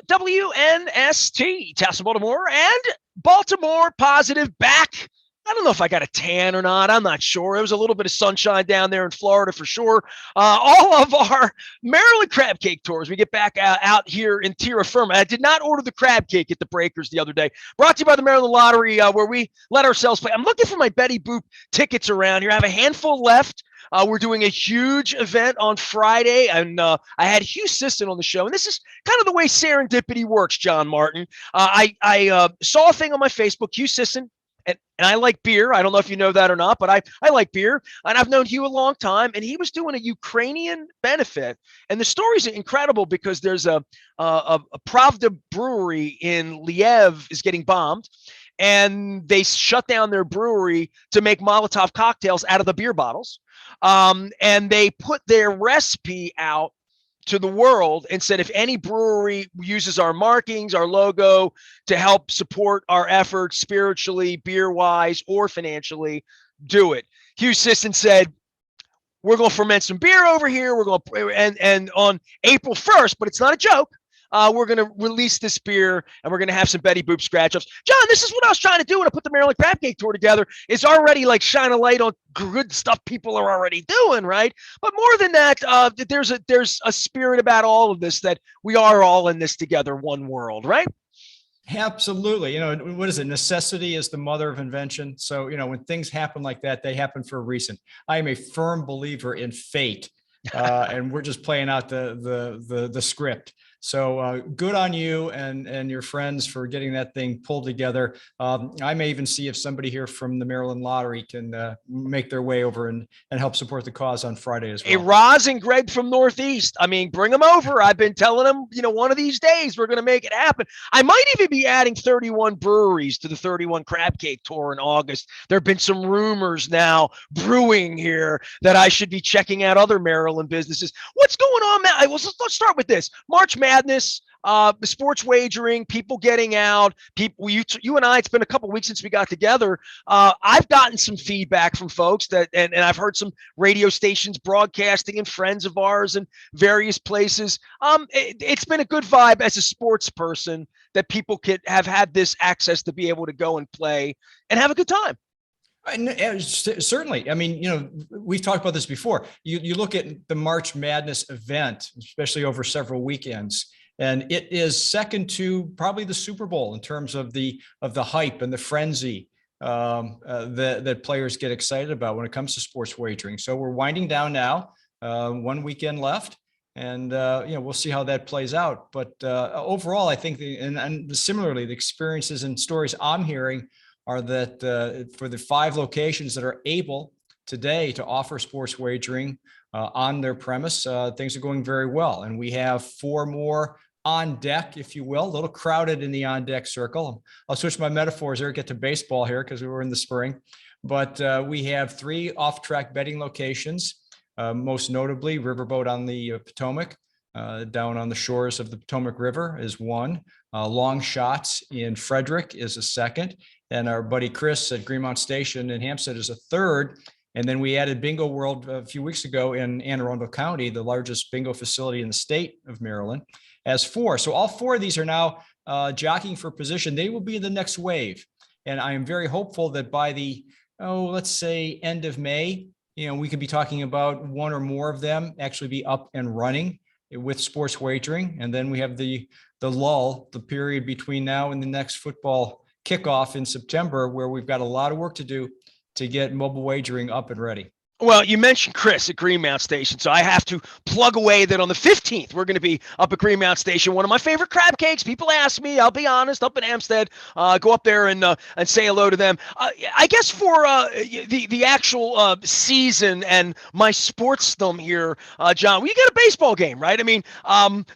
WNST, Tassel, Baltimore, and Baltimore positive back. I don't know if I got a tan or not. I'm not sure. It was a little bit of sunshine down there in Florida for sure. All of our Maryland crab cake tours, we get back out here in terra firma. I did not order the crab cake at the Breakers the other day. Brought to you by the Maryland Lottery, where we let ourselves play. I'm looking for my Betty Boop tickets around here. I have a handful left. We're doing a huge event on Friday, and I had Hugh Sisson on the show. And this is kind of the way serendipity works, John Martin. I saw a thing on my Facebook, Hugh Sisson, and I like beer. I don't know if you know that or not, but I like beer. And I've known Hugh a long time. And he was doing a Ukrainian benefit. And the story's incredible because there's a Pravda brewery in Liev is getting bombed. And they shut down their brewery to make Molotov cocktails out of the beer bottles. And they put their recipe out to the world and said, if any brewery uses our markings, our logo to help support our efforts spiritually, beer wise, or financially, do it. Hugh Sisson said, we're going to ferment some beer over here. We're going to, and on April 1st, but it's not a joke. We're going to release this beer and we're going to have some Betty Boop scratch ups. John, this is what I was trying to do when I put the Maryland Crab Cake Tour together, is already like shine a light on good stuff people are already doing, right? But more than that, there's a spirit about all of this that we are all in this together, one world, right? Absolutely. What is it? Necessity is the mother of invention. So, when things happen like that, they happen for a reason. I am a firm believer in fate, and we're just playing out the script. So good on you and your friends for getting that thing pulled together. I may even see if somebody here from the Maryland Lottery can make their way over and help support the cause on Friday as well. Hey, Roz and Greg from Northeast. I mean, bring them over. I've been telling them, one of these days we're going to make it happen. I might even be adding 31 breweries to the 31 Crab Cake Tour in August. There have been some rumors now brewing here that I should be checking out other Maryland businesses. What's going on, Matt? Let's start with this. March Madness, sports wagering, people getting out, people, you and I, it's been a couple of weeks since we got together. I've gotten some feedback from folks and I've heard some radio stations broadcasting and friends of ours in various places. It's been a good vibe as a sports person that people could have had this access to be able to go and play and have a good time. Certainly. I mean, we've talked about this before. You look at the March Madness event, especially over several weekends, and it is second to probably the Super Bowl in terms of the hype and the frenzy that players get excited about when it comes to sports wagering. So we're winding down now, 1 weekend left, and we'll see how that plays out. But overall, I think and similarly, the experiences and stories I'm hearing are that for the 5 locations that are able today to offer sports wagering on their premise, things are going very well. And we have 4 more on deck, if you will, a little crowded in the on deck circle. I'll switch my metaphors here, get to baseball here because we were in the spring. But we have 3 off-track betting locations, most notably Riverboat on the Potomac, down on the shores of the Potomac River is 1. Long Shots in Frederick is a 2nd. And our buddy Chris at Greenmount Station in Hampstead is a 3rd. And then we added Bingo World a few weeks ago in Anne Arundel County, the largest bingo facility in the state of Maryland, as 4. So all 4 of these are now jockeying for position. They will be the next wave. And I am very hopeful that by the, let's say end of May, we could be talking about 1 or more of them actually be up and running with sports wagering. And then we have the lull, the period between now and the next football kickoff in September, where we've got a lot of work to do to get mobile wagering up and ready. Well, you mentioned Chris at Greenmount Station, so I have to plug away that on the 15th, we're going to be up at Greenmount Station. One of my favorite crab cakes. People ask me, I'll be honest, up in Hampstead, go up there and say hello to them. I guess for the actual season and my sportsdom here, John, we get a baseball game, right? I mean,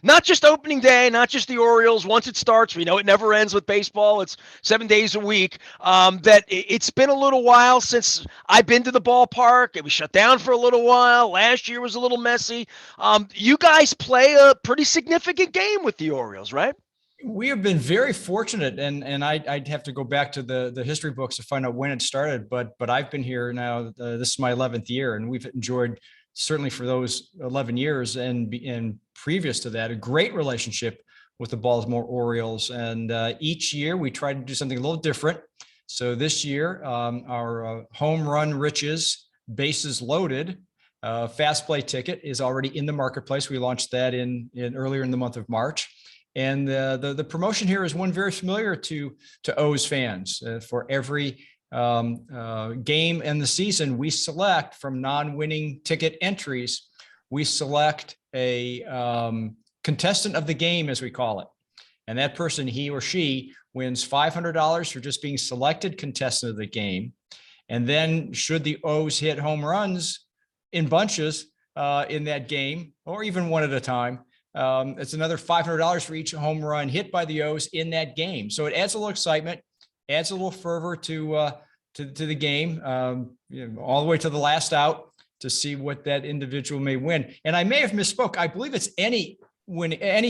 not just opening day, not just the Orioles. Once it starts, we know it never ends with baseball. It's 7 days a week. That it's been a little while since I've been to the ballpark. It was shut down for a little while. Last year was a little messy. You guys play a pretty significant game with the Orioles, right? We have been very fortunate, and I'd have to go back to the history books to find out when it started. But I've been here now. This is my 11th year, and we've enjoyed, certainly for those 11 years and previous to that, a great relationship with the Baltimore Orioles. And each year we try to do something a little different. So this year, our home run riches, bases loaded, fast play ticket is already in the marketplace. We launched that in earlier in the month of March. And the promotion here is one very familiar to O's fans. For every game in the season, we select from non-winning ticket entries, we select a contestant of the game, as we call it. And that person, he or she, wins $500 for just being selected contestant of the game. And then should the O's hit home runs in bunches in that game, or even one at a time, it's another $500 for each home run hit by the O's in that game. So it adds a little excitement, adds a little fervor to the game, all the way to the last out to see what that individual may win. And I may have misspoke. I believe it's any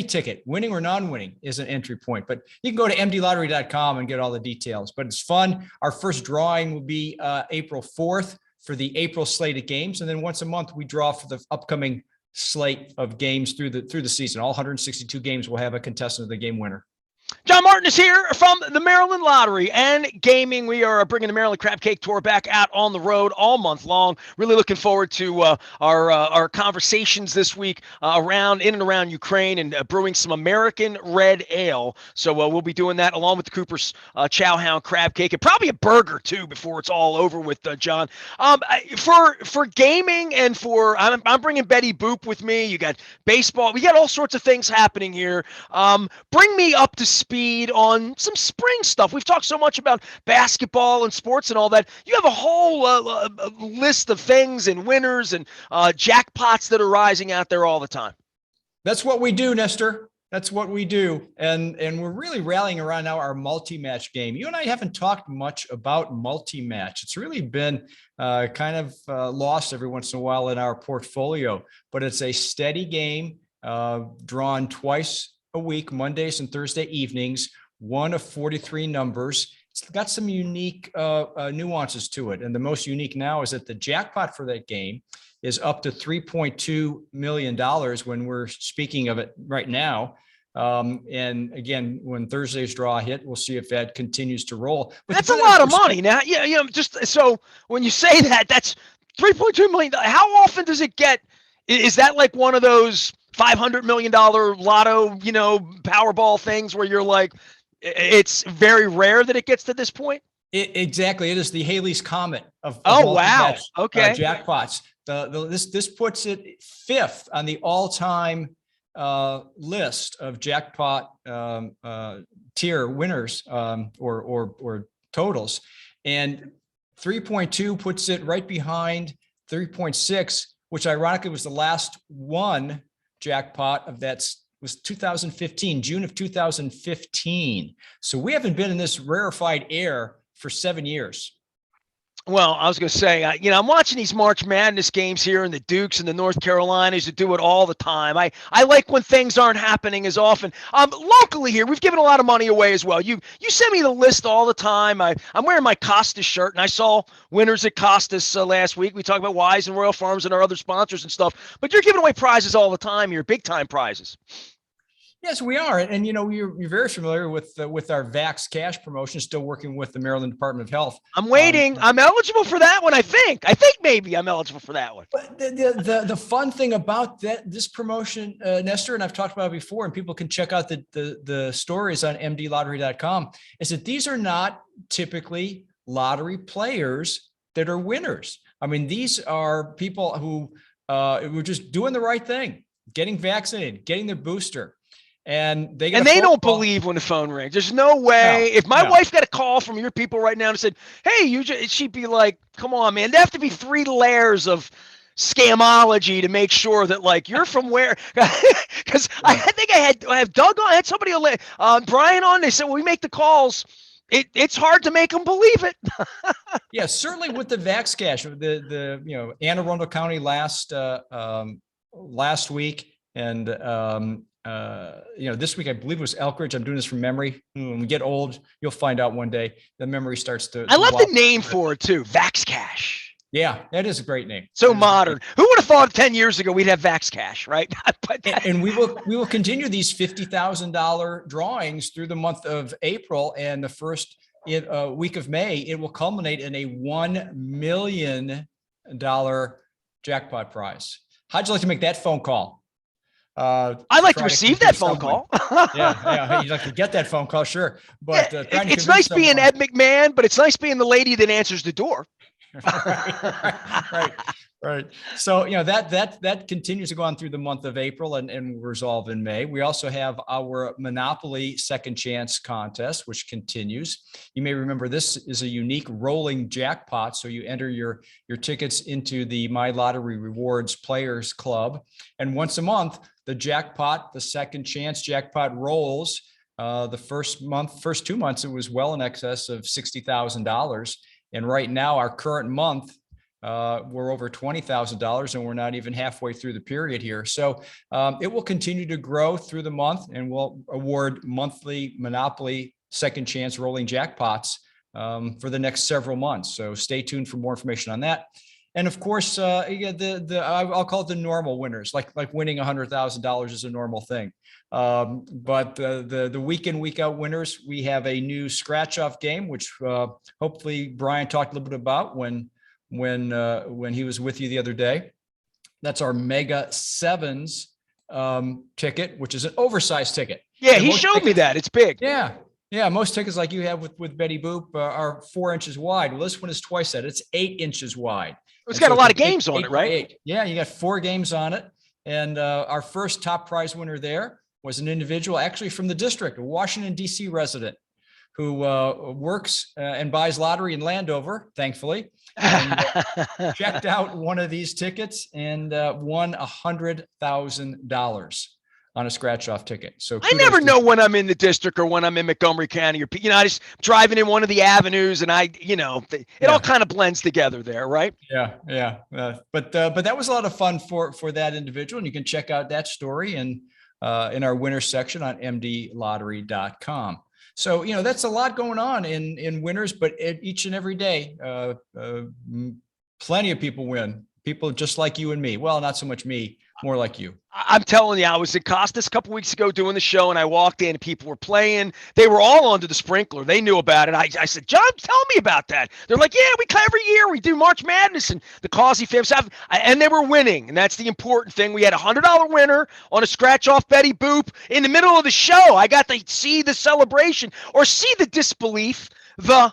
ticket, winning or non-winning, is an entry point. But you can go to mdlottery.com and get all the details. But it's fun. Our first drawing will be April 4th for the April slate of games, and then once a month we draw for the upcoming slate of games through the season. All 162 games will have a contestant of the game winner. John Martin is here from the Maryland Lottery and Gaming. We are bringing the Maryland Crab Cake Tour back out on the road all month long. Really looking forward to our conversations this week in and around Ukraine and brewing some American red ale. So we'll be doing that along with the Cooper's Chowhound Crab Cake and probably a burger too before it's all over with, John. For gaming and I'm bringing Betty Boop with me. You got baseball. We got all sorts of things happening here. Bring me up to speed on some spring stuff. We've talked so much about basketball and sports and all that. You have a whole list of things and winners and jackpots that are rising out there all the time. That's what we do, Nestor. That's what we do. And we're really rallying around now our multi-match game. You and I haven't talked much about multi-match. It's really been kind of lost every once in a while in our portfolio, but it's a steady game drawn twice a week, Mondays and Thursday evenings, one of 43 numbers. It's got some unique nuances to it. And the most unique now is that the jackpot for that game is up to $3.2 million when we're speaking of it right now. And again, when Thursday's draw hit, we'll see if that continues to roll. But that's a lot of money. Now, just so when you say that, that's $3.2 million. How often does it get? Is that like one of those $500 million lotto, Powerball things where you're like, it's very rare that it gets to this point? Exactly. It is the Halley's Comet of wow. Okay. Jackpots. This puts it fifth on the all-time list of jackpot tier winners or totals, and 3.2 puts it right behind 3.6, which ironically was the last one jackpot of that was 2015, June of 2015. So we haven't been in this rarefied air for 7 years. Well, I was going to say, I'm watching these March Madness games here and the Dukes and the North Carolinas that do it all the time. I like when things aren't happening as often. Locally here, we've given a lot of money away as well. You send me the list all the time. I'm wearing my Costas shirt, and I saw winners at Costas last week. We talked about Wise and Royal Farms and our other sponsors and stuff. But you're giving away prizes all the time here, big-time prizes. Yes, we are. And you're very familiar with our Vax Cash promotion, still working with the Maryland Department of Health. I'm waiting. I'm eligible for that one, I think. Maybe I'm eligible for that one. But the fun thing about this promotion, Nestor, and I've talked about it before, and people can check out the stories on mdlottery.com, is that these are not typically lottery players that are winners. I mean, these are people who were just doing the right thing, getting vaccinated, getting their booster. And they don't believe when the phone rings. There's no way. If my wife got a call from your people right now and said, "Hey, she'd be like, come on, man. There have to be 3 layers of scamology to make sure that like you're from where." Because I think I have Doug on, I had somebody Brian on. They said, when we make the calls, it's hard to make them believe it. Yeah, certainly with the Vax Cash, the Anne Arundel County last week, and this week, I believe it was Elkridge. I'm doing this from memory. When we get old, you'll find out one day. The memory starts to. I love the name for it too, Vax Cash. Yeah, that is a great name. So modern. Who would have thought 10 years ago we'd have Vax Cash, right? And we will continue these $50,000 drawings through the month of April, and the first week of May. It will culminate in a $1 million jackpot prize. How'd you like to make that phone call? I'd like to receive that phone call. yeah, you'd like to get that phone call, sure. But it's nice being Ed McMahon, but it's nice being the lady that answers the door. Right. So, that continues to go on through the month of April and resolve in May. We also have our Monopoly Second Chance contest, which continues. You may remember this is a unique rolling jackpot. So you enter your tickets into the My Lottery Rewards Players Club. And once a month, the Second Chance jackpot rolls. The first 2 months, it was well in excess of $60,000. And right now, our current month, we're over $20,000, and we're not even halfway through the period here. So it will continue to grow through the month, and we'll award monthly Monopoly Second Chance rolling jackpots for the next several months. So stay tuned for more information on that. And of course, I'll call it the normal winners, like winning $100,000 is a normal thing. But the week in, week out winners, we have a new scratch off game, which hopefully Brian talked a little bit about when he was with you the other day. That's our Mega Sevens ticket, which is an oversized ticket. Yeah, he showed me that. It's big. Yeah. Most tickets like you have with Betty Boop are 4 inches wide. Well, this one is twice that. It's 8 inches wide. It's got a lot of games on it, right? Yeah, you got 4 games on it. And our first top prize winner there was an individual actually from the district, a Washington, D.C. resident who works and buys lottery in Landover, thankfully, and checked out one of these tickets and won $100,000 on a scratch-off ticket. So I never know when I'm in the district or when I'm in Montgomery County, or I just driving in one of the avenues, and it all kind of blends together there, right? Yeah. But that was a lot of fun for that individual, and you can check out that story in our winners section on mdlottery.com. So, that's a lot going on in winners, but each and every day, plenty of people win. People just like you and me. Well, not so much me, more like you. I'm telling you, I was in Costas a couple weeks ago doing the show, and I walked in and people were playing. They were all under the sprinkler. They knew about it. I said, John, tell me about that. They're like, yeah, every year we do March Madness and the Causey Fams, and they were winning. And that's the important thing. We had a $100 winner on a scratch off Betty Boop in the middle of the show. I got to see the celebration or see the disbelief. No.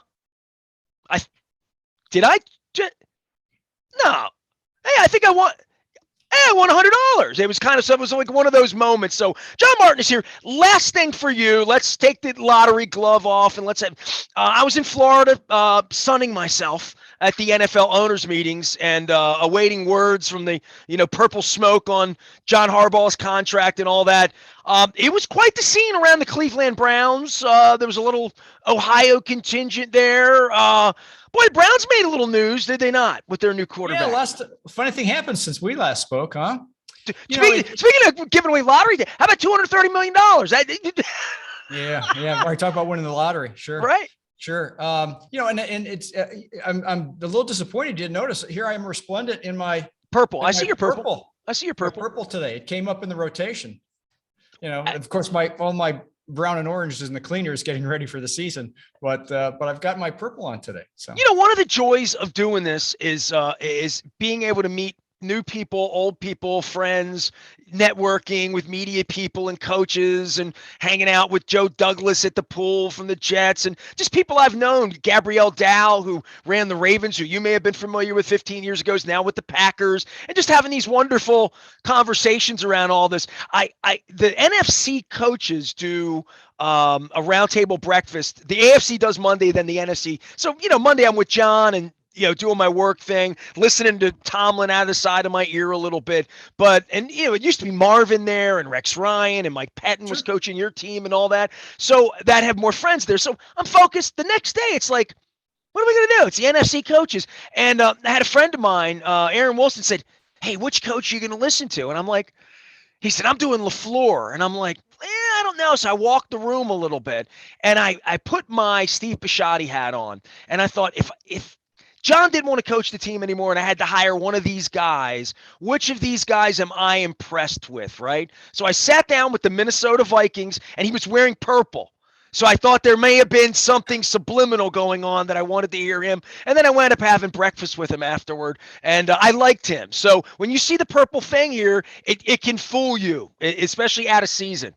Hey, I think I won $100. It was like one of those moments. So John Martin is here. Last thing for you. Let's take the lottery glove off and let's have. I was in Florida, sunning myself at the NFL owners meetings and awaiting words from the purple smoke on John Harbaugh's contract and all that. It was quite the scene around the Cleveland Browns. There was a little Ohio contingent there. Boy, Browns made a little news, did they not, with their new quarterback? Yeah, funny thing happened since we last spoke, huh? Speaking of giving away lottery, how about $230 million? Yeah. We're talking about winning the lottery. Sure. Right. Sure. And it's I'm a little disappointed you didn't notice. Here I am resplendent in my purple. I see your purple. I see your purple. Purple today. It came up in the rotation. Of course, all my brown and orange is in the cleaners getting ready for the season, but I've got my purple on today. So one of the joys of doing this is being able to meet new people, old people, friends, networking with media people and coaches, and hanging out with Joe Douglas at the pool from the Jets, and just people I've known. Gabrielle Dow, who ran the Ravens, who you may have been familiar with 15 years ago, is now with the Packers, and just having these wonderful conversations around all this. The NFC coaches do a roundtable breakfast. The AFC does Monday, then the NFC. So, Monday I'm with John and doing my work thing, listening to Tomlin out of the side of my ear a little bit. It used to be Marvin there and Rex Ryan and Mike Patton was coaching your team and all that. So that have more friends there. So I'm focused. The next day, it's like, what are we going to do? It's the NFC coaches. And I had a friend of mine, Aaron Wilson, said, hey, which coach are you going to listen to? And I'm like, he said, I'm doing LaFleur. And I'm like, I don't know. So I walked the room a little bit and I put my Steve Bisciotti hat on. And I thought, if John didn't want to coach the team anymore, and I had to hire one of these guys. Which of these guys am I impressed with, right? So I sat down with the Minnesota Vikings, and he was wearing purple. So I thought there may have been something subliminal going on that I wanted to hear him. And then I wound up having breakfast with him afterward, and I liked him. So when you see the purple thing here, it can fool you, especially out of season.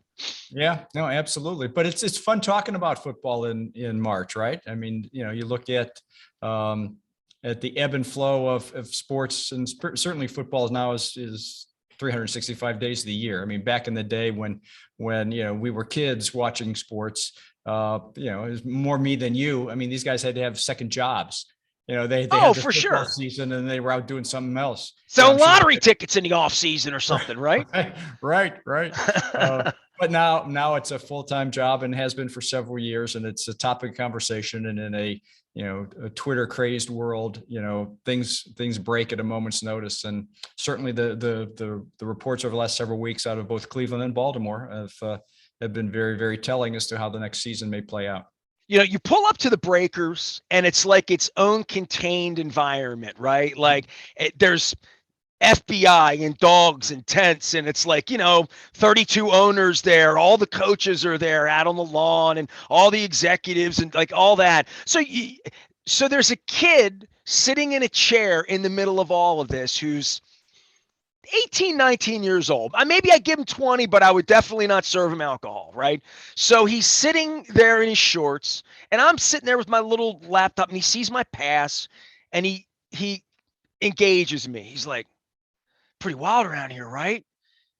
Yeah, no, absolutely. But it's fun talking about football in March, right? I mean, you look at the ebb and flow of sports, and certainly football now is 365 days of the year. I mean, back in the day when we were kids watching sports, it was more me than you. I mean, these guys had to have second jobs. They had the for football sure. season, and they were out doing something else. Selling lottery tickets in the off season or something, right? Right. But now it's a full-time job, and has been for several years, and it's a topic of conversation. And in a Twitter crazed world, things break at a moment's notice. And certainly the reports over the last several weeks out of both Cleveland and Baltimore have been very, very telling as to how the next season may play out. You pull up to the breakers, and it's like its own contained environment, right? Like there's FBI and dogs and tents, and it's like 32 owners there, all the coaches are there out on the lawn, and all the executives, and like all that. So there's a kid sitting in a chair in the middle of all of this who's 18, 19 years old. Maybe I'd give him 20, but I would definitely not serve him alcohol, right? So he's sitting there in his shorts, and I'm sitting there with my little laptop, and he sees my pass, and he engages me. He's like, "Pretty wild around here, right?"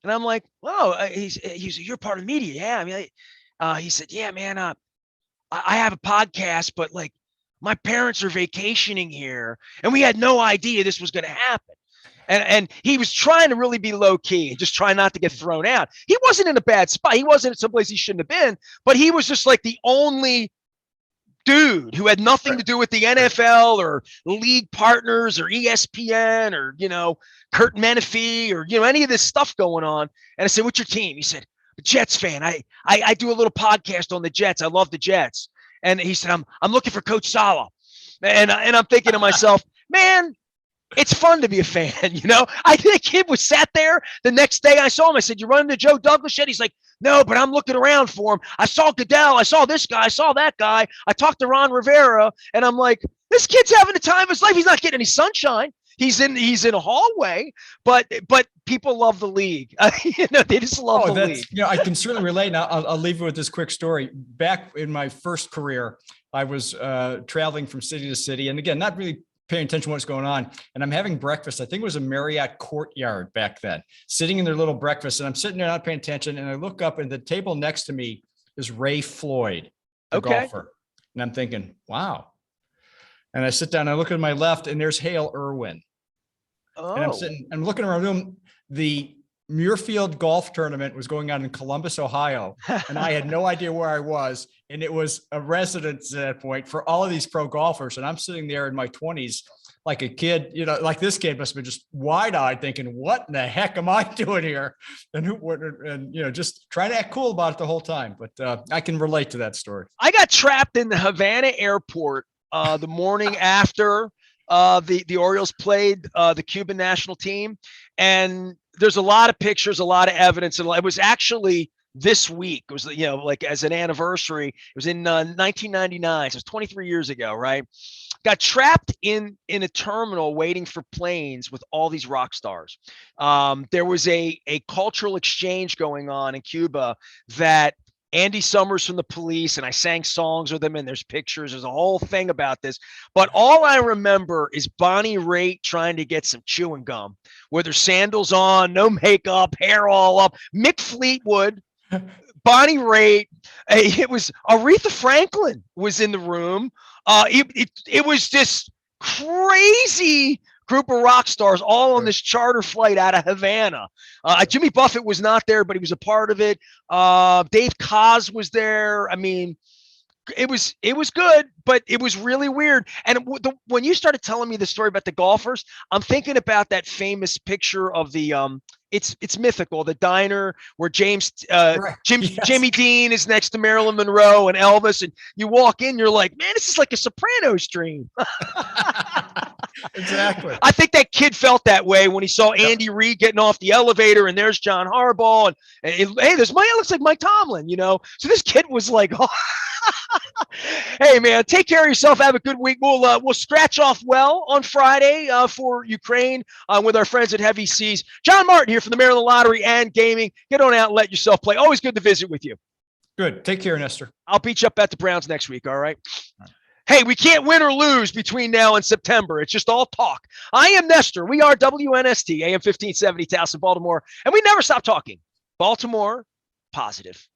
And I'm like, "Oh," he's "You're part of the media, yeah." I mean, he said, "Yeah, man. I have a podcast, but like my parents are vacationing here, and we had no idea this was going to happen." And he was trying to really be low key and just try not to get thrown out. He wasn't in a bad spot. He wasn't at someplace he shouldn't have been, but he was just like the only dude who had nothing to do with the NFL or league partners or ESPN or, Kurt Menefee or, any of this stuff going on. And I said, "What's your team?" He said, "Jets fan. I do a little podcast on the Jets. I love the Jets." And he said, I'm looking for Coach Saleh." And I'm thinking to myself, man, it's fun to be a fan. I think the kid was sat there the next day. I saw him. I said, "You running to Joe Douglas yet?" He's like, "No, but I'm looking around for him. I saw Goodell. I saw this guy. I saw that guy. I talked to Ron Rivera." And I'm like, this kid's having the time of his life. He's not getting any sunshine. He's in a hallway, but people love the league. They just love the league. I can certainly relate. Now I'll leave you with this quick story. Back in my first career, I was traveling from city to city, and again, not really paying attention to what's going on. And I'm having breakfast. I think it was a Marriott Courtyard back then, sitting in their little breakfast. And I'm sitting there not paying attention. And I look up, and the table next to me is Ray Floyd, the golfer. And I'm thinking, wow. And I sit down, and I look at my left, and there's Hale Irwin. Oh. And I'm looking around the room. The Muirfield golf tournament was going on in Columbus, Ohio. And I had no idea where I was. And it was a residence at that point for all of these pro golfers. And I'm sitting there in my 20s, like a kid, like this kid must have been just wide-eyed thinking, what in the heck am I doing here? And just trying to act cool about it the whole time. But I can relate to that story. I got trapped in the Havana airport the morning after the Orioles played the Cuban national team. And there's a lot of pictures, a lot of evidence. And it was actually this week. It was, like as an anniversary. It was in 1999. So it's 23 years ago, right? Got trapped in a terminal waiting for planes with all these rock stars. There was a cultural exchange going on in Cuba that Andy Summers from the Police, and I sang songs with him, and there's pictures. There's a whole thing about this. But all I remember is Bonnie Raitt trying to get some chewing gum with her sandals on, no makeup, hair all up. Mick Fleetwood, Bonnie Raitt. It was Aretha Franklin was in the room. It was this crazy group of rock stars all on this charter flight out of Havana. Jimmy Buffett was not there, but he was a part of it. Dave Koz was there. I mean, it was good, but it was really weird. And when you started telling me the story about the golfers, I'm thinking about that famous picture of the it's mythical, the diner where Jimmy Dean is next to Marilyn Monroe and Elvis, and you walk in, you're like, man, this is like a Sopranos dream. Exactly. I think that kid felt that way when he saw Andy Reid getting off the elevator, and there's John Harbaugh, and hey, this Mike looks like Mike Tomlin, So this kid was like, oh. Hey man, take care of yourself. Have a good week. We'll scratch off well on Friday for Ukraine with our friends at Heavy Seas. John Martin here from the Maryland Lottery and Gaming. Get on out and let yourself play. Always good to visit with you. Good. Take care, Nestor. I'll beat you up at the Browns next week. All right. Hey, we can't win or lose between now and September. It's just all talk. I am Nestor. We are WNST, AM 1570, Towson, Baltimore, and we never stop talking. Baltimore positive.